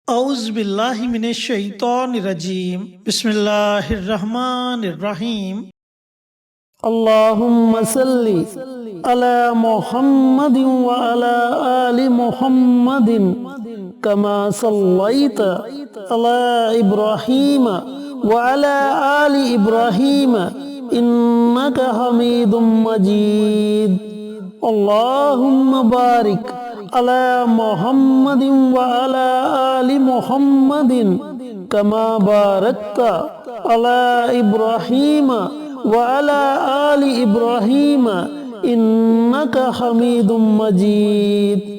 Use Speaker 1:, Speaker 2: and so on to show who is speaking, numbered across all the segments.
Speaker 1: اعوذ باللہ من الشیطان الرجیم بسم اللہ الرحمن الرحیم
Speaker 2: اللہم صلی علی محمد وعلی آل محمد کما صلیت علی ابراہیم وعلی آل ابراہیم انک حمید مجید اللہم بارک علی محمد وعلی آل محمد کما بارکت علی ابراہیم وعلی آل ابراہیم انک حمید مجید۔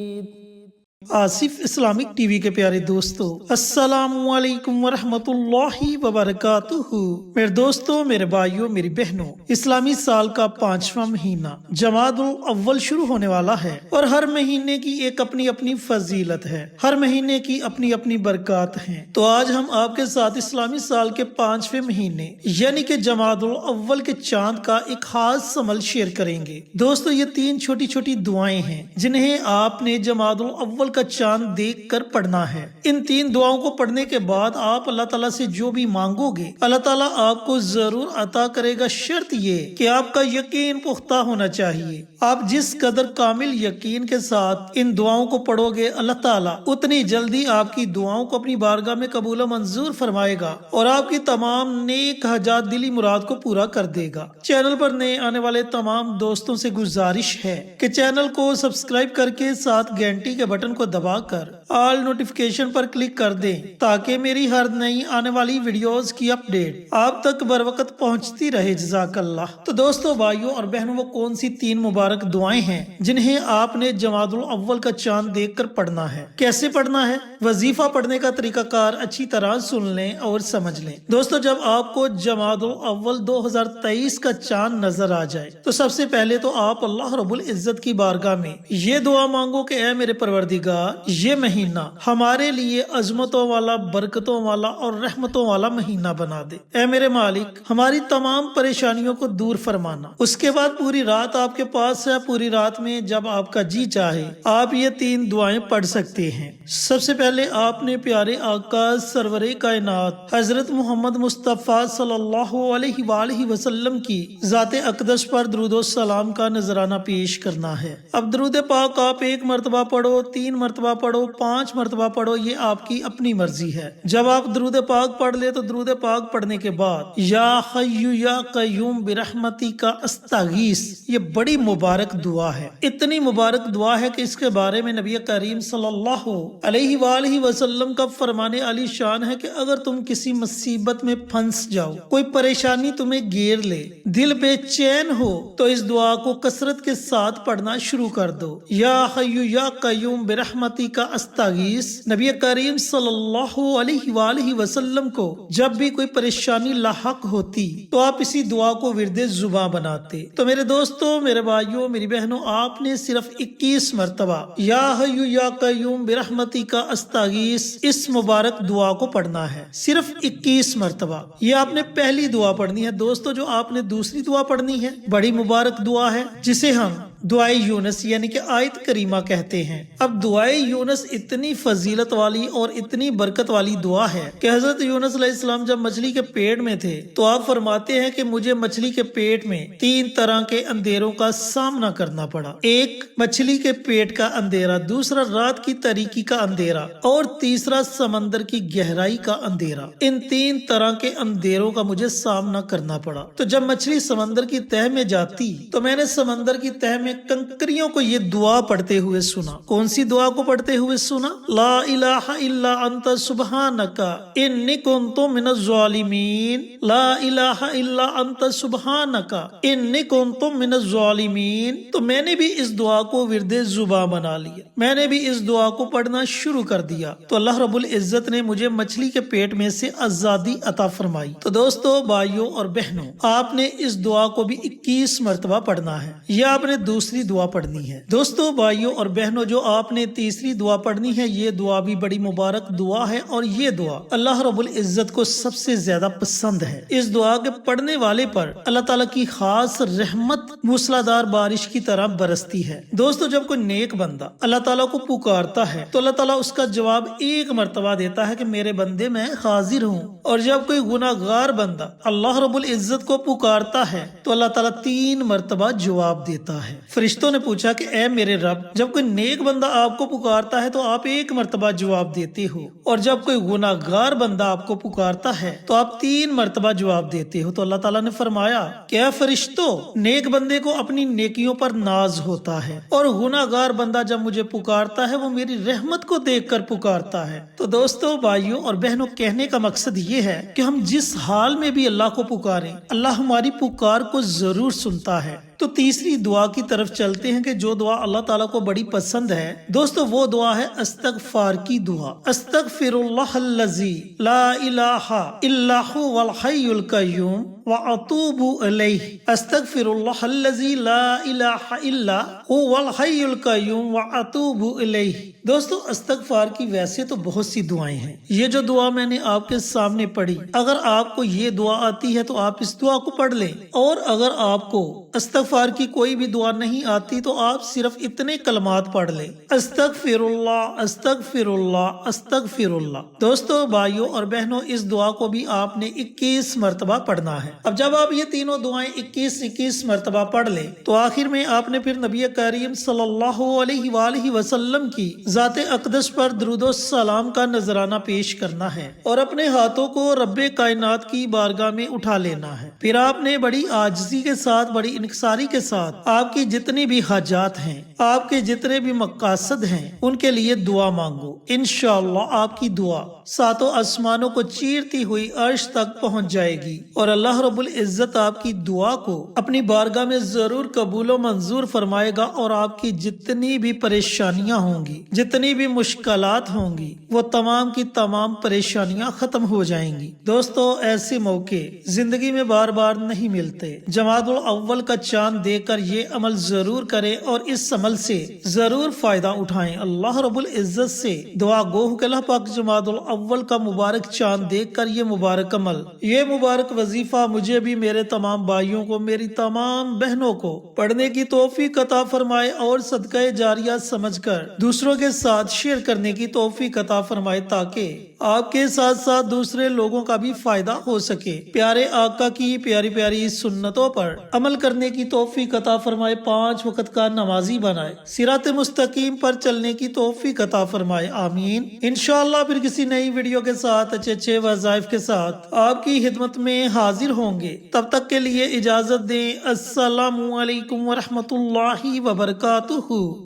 Speaker 1: آصف اسلامک ٹی وی کے پیارے دوستو، السلام علیکم ورحمۃ اللہ وبرکاتہ۔ میرے دوستو، میرے بھائیوں، میری بہنوں، اسلامی سال کا 5واں مہینہ جمادی الاول شروع ہونے والا ہے، اور ہر مہینے کی ایک اپنی اپنی فضیلت ہے، ہر مہینے کی اپنی اپنی برکات ہیں۔ تو آج ہم آپ کے ساتھ اسلامی سال کے 5ویں مہینے یعنی کہ جمادی الاول کے چاند کا ایک خاص عمل شیئر کریں گے۔ دوستو، یہ 3 چھوٹی چھوٹی دعائیں ہیں جنہیں آپ نے جمادی الاول کا چاند دیکھ کر پڑھنا ہے۔ ان 3 دعاؤں کو پڑھنے کے بعد آپ اللہ تعالیٰ سے جو بھی مانگو گے، اللہ تعالیٰ آپ کو ضرور عطا کرے گا، شرط یہ کہ آپ کا یقین پختہ ہونا چاہیے۔ آپ جس قدر کامل یقین کے ساتھ ان دعاؤں کو پڑھو گے، اللہ تعالیٰ اتنی جلدی آپ کی دعاؤں کو اپنی بارگاہ میں قبول و منظور فرمائے گا اور آپ کی تمام نیک حاجات دلی مراد کو پورا کر دے گا۔ چینل پر نئے آنے والے تمام دوستوں سے گزارش ہے کہ چینل کو سبسکرائب کر کے ساتھ گھنٹی کے بٹن کو دبا کر آل نوٹیفیکیشن پر کلک کر دیں تاکہ میری ہر نئی آنے والی ویڈیوز کی اپڈیٹ آپ تک بر وقت پہنچتی رہے۔ جزاک اللہ۔ تو دوستو، بھائیوں اور بہنوں، وہ کون سی 3 مبارک دعائیں ہیں جنہیں آپ نے جمادی الاول کا چاند دیکھ کر پڑھنا ہے؟ کیسے پڑھنا ہے؟ وظیفہ پڑھنے کا طریقہ کار اچھی طرح سن لیں اور سمجھ لیں۔ دوستو، جب آپ کو جمادی الاول 2023 کا چاند نظر آ جائے تو سب سے پہلے تو آپ اللہ رب العزت کی بارگاہ میں یہ دعا مانگو کہ اے میرے پروردگار، یہ مہینہ ہمارے لیے عظمتوں والا، برکتوں والا اور رحمتوں والا مہینہ بنا دے۔ اے میرے مالک، ہماری تمام پریشانیوں کو دور فرمانا۔ اس کے بعد پوری رات آپ کے پاس ہے، پوری رات میں جب آپ کا جی چاہے آپ یہ 3 دعائیں پڑھ سکتے ہیں۔ سب سے پہلے آپ نے پیارے آقا سرور کائنات حضرت محمد مصطفیٰ صلی اللہ علیہ وآلہ وسلم کی ذات اقدس پر درود و سلام کا نذرانہ پیش کرنا ہے۔ اب درود پاک آپ 1 مرتبہ پڑھو، 3 مرتبہ پڑھو، 5 مرتبہ پڑھو، یہ آپ کی اپنی مرضی ہے۔ جب آپ درود پاک پڑھ لے تو درود پاک پڑھنے کے بعد یا حی یا قیوم برحمتک استغیث، یہ بڑی مبارک دعا ہے، اتنی مبارک دعا ہے کہ اس کے بارے میں نبی کریم صلی اللہ علیہ وآلہ وسلم کا فرمان علی شان ہے کہ اگر تم کسی مصیبت میں پھنس جاؤ، کوئی پریشانی تمہیں گھیر لے، دل بے چین ہو، تو اس دعا کو کثرت کے ساتھ پڑھنا شروع کر دو۔ یا حی یا قیوم برحمتک استغیث، نبی کریم صلی اللہ علیہ وآلہ وسلم کو جب بھی کوئی پریشانی لاحق ہوتی تو آپ اسی دعا کو ورد زباں بناتے۔ تو میرے دوستوں، میرے بھائیوں، میری بہنوں، آپ نے صرف 21 مرتبہ یا حی یا قیوم برحمتک استغیث اس مبارک دعا کو پڑھنا ہے، صرف 21 مرتبہ۔ یہ آپ نے پہلی دعا پڑھنی ہے۔ دوستو، جو آپ نے دوسری دعا پڑھنی ہے، بڑی مبارک دعا ہے جسے ہم دعائے یونس یعنی کہ آیت کریمہ کہتے ہیں۔ اب دعائے یونس اتنی فضیلت والی اور اتنی برکت والی دعا ہے کہ حضرت یونس علیہ السلام جب مچھلی کے پیٹ میں تھے تو آپ فرماتے ہیں کہ مجھے مچھلی کے پیٹ میں 3 طرح کے اندھیروں کا سامنا کرنا پڑا۔ ایک مچھلی کے پیٹ کا اندھیرا، دوسرا رات کی تاریکی کا اندھیرا، اور تیسرا سمندر کی گہرائی کا اندھیرا۔ ان 3 طرح کے اندھیروں کا مجھے سامنا کرنا پڑا۔ تو جب مچھلی سمندر کی تہہ میں جاتی تو میں نے سمندر کی تہہ میں کنکریوں کو یہ دعا پڑھتے ہوئے سنا۔ کون سی دعا کو پڑھتے ہوئے سنا؟ لا الہ الا انت سبحانک انی کنت من الظالمین، لا الہ الا انت سبحانک انی کنت من الظالمین۔ تو میں نے بھی اس دعا کو ورد زباں بنا لیا، میں نے بھی اس دعا کو پڑھنا شروع کر دیا، تو اللہ رب العزت نے مجھے مچھلی کے پیٹ میں سے آزادی عطا فرمائی۔ تو دوستو، بھائیوں اور بہنوں، آپ نے اس دعا کو بھی 21 مرتبہ پڑھنا ہے۔ یہ آپ نے دوسری دعا پڑھنی ہے۔ دوستو بھائیوں اور بہنوں، جو آپ نے تیسری دعا پڑھنی ہے یہ دعا بھی بڑی مبارک دعا ہے اور یہ دعا اللہ رب العزت کو سب سے زیادہ پسند ہے۔ اس دعا کے پڑھنے والے پر اللہ تعالیٰ کی خاص رحمت موسلادھار بارش کی طرح برستی ہے۔ دوستو جب کوئی نیک بندہ اللہ تعالیٰ کو پکارتا ہے تو اللہ تعالیٰ اس کا جواب ایک مرتبہ دیتا ہے کہ میرے بندے میں حاضر ہوں، اور جب کوئی گناہ گار بندہ اللہ رب العزت کو پکارتا ہے تو اللہ تعالیٰ 3 مرتبہ جواب دیتا ہے۔ فرشتوں نے پوچھا کہ اے میرے رب، جب کوئی نیک بندہ آپ کو پکارتا ہے تو آپ 1 مرتبہ جواب دیتے ہو، اور جب کوئی گناہ گار بندہ آپ کو پکارتا ہے تو آپ 3 مرتبہ جواب دیتے ہو۔ تو اللہ تعالیٰ نے فرمایا کہ اے فرشتوں، نیک بندے کو اپنی نیکیوں پر ناز ہوتا ہے، اور گناہ گار بندہ جب مجھے پکارتا ہے وہ میری رحمت کو دیکھ کر پکارتا ہے۔ تو دوستو بھائیوں اور بہنوں، کہنے کا مقصد یہ ہے کہ ہم جس حال میں بھی اللہ کو پکاریں، اللہ ہماری پکار کو ضرور سنتا ہے۔ تو تیسری دعا کی طرف چلتے ہیں کہ جو دعا اللہ تعالیٰ کو بڑی پسند ہے۔ دوستو وہ دعا ہے استغفار کی دعا۔ استغفر اللہ الذی لا الہ الا هو الحی القیوم واتوب الیہ۔ استغفر اللہ الذی لا الہ الا هو الحی القیوم واتوب الیہ۔ دوستو استغفار کی ویسے تو بہت سی دعائیں ہیں، یہ جو دعا میں نے آپ کے سامنے پڑھی، اگر آپ کو یہ دعا آتی ہے تو آپ اس دعا کو پڑھ لیں، اور اگر آپ کو استغفار کی کوئی بھی دعا نہیں آتی تو آپ صرف اتنے کلمات پڑھ لیں، استغفر اللہ استغفر اللہ استغفر اللہ۔ دوستو بھائیوں اور بہنوں، اس دعا کو بھی آپ نے 21 مرتبہ پڑھنا ہے۔ اب جب آپ یہ تینوں دعائیں 21 مرتبہ پڑھ لیں تو آخر میں آپ نے پھر نبی کریم صلی اللہ علیہ وآلہ وسلم کی ذات اقدس پر درود و سلام کا نذرانہ پیش کرنا ہے، اور اپنے ہاتھوں کو رب کائنات کی بارگاہ میں اٹھا لینا ہے۔ پھر آپ نے بڑی عاجزی کے ساتھ، بڑی انکساری کے ساتھ آپ کی جتنی بھی حاجات ہیں، آپ کے جتنے بھی مقاصد ہیں، ان کے لیے دعا مانگو۔ انشاءاللہ آپ کی دعا 7 آسمانوں کو چیرتی ہوئی عرش تک پہنچ جائے گی، اور اللہ رب العزت آپ کی دعا کو اپنی بارگاہ میں ضرور قبول و منظور فرمائے گا، اور آپ کی جتنی بھی پریشانیاں ہوں گی، جتنی بھی مشکلات ہوں گی، وہ تمام کی تمام پریشانیاں ختم ہو جائیں گی۔ دوستو ایسے موقع زندگی میں بار بار نہیں ملتے۔ جمادی الاول کا چاند دیکھ کر یہ عمل ضرور کریں، اور اس عمل سے ضرور فائدہ اٹھائیں۔ اللہ رب العزت سے دعا گو کہ اللہ پاک جمادی الاول کا مبارک چاند دیکھ کر یہ مبارک عمل، یہ مبارک وظیفہ مجھے بھی، میرے تمام بھائیوں کو، میری تمام بہنوں کو پڑھنے کی توفیق عطا فرمائے، اور صدقہ جاریہ سمجھ کر دوسروں کے ساتھ شیئر کرنے کی توفیق عطا فرمائے، تاکہ آپ کے ساتھ ساتھ دوسرے لوگوں کا بھی فائدہ ہو سکے۔ پیارے آقا کی پیاری پیاری سنتوں پر عمل کرنے کی توفیق عطا فرمائے، 5 وقت کا نمازی بنائے، صراط مستقیم پر چلنے کی توفیق عطا فرمائے، آمین۔ انشاءاللہ پھر کسی نئی ویڈیو کے ساتھ اچھے وظائف کے ساتھ آپ کی خدمت میں حاضر ہوں گے۔ تب تک کے لیے اجازت دیں۔ السلام علیکم ورحمۃ اللہ وبرکاتہ۔